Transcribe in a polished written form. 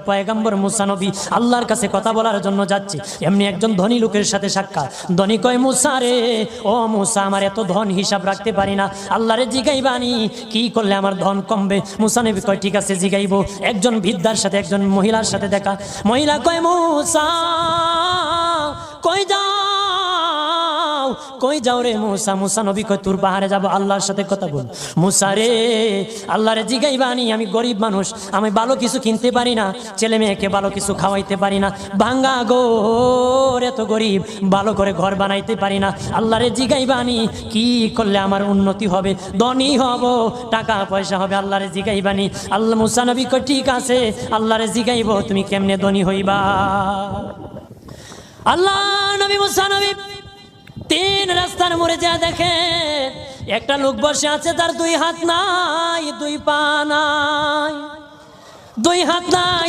পয়গম্বর মুসা নবী আল্লাহর কাছে কথা বলার জন্য যাচ্ছে, এমনি একজন ধনী লোকের সাথে সাক্ষাৎ। ধনী কয়, মুসা রে, ও মুসা, আমার এত ধন হিসাব রাখতে পারি না, আল্লাহরে জিগাইবানি কি করলে আমার ধন কমবে? মুসা নবী কয়, ঠিক আছে জিগাইবো। একজন বৃদ্ধার সাথে একজন মহিলার সাথে দেখা। মহিলা কয়, মুসা কই যাও, কই যাও রে মুসা? মুসা নবী কয়, তোর পাহাড়ে যাবো, আল্লাহর সাথে কথা বল। মুসা রে, আল্লাহরে জিগাইবানি, আমি গরিব মানুষ, আমি ভালো কিছু কিনতে পারি না, ছেলে মেয়েকে ভালো কিছু খাওয়াইতে পারি না, ভাঙ্গা ঘর, এত গরিব, ভালো করে ঘর বানাইতে পারি না, আল্লাহরে জিগাইবানি কি করলে আমার উন্নতি হবে, ধনী হব, টাকা পয়সা হবে, আল্লাহরে জিগাইবানি। আল্লাহ মুসা নবী কয়, ঠিক আছে, আল্লাহরে জিগাইব, তুমি কেমনে ধনী হইবা? আল্লাহ নবী মুসা নবী তিন রাস্তার মোড়ে যা দেখে একটা লোক বসে আছে, তার দুই হাত নাই, দুই পা নাই, দুই হাত নাই,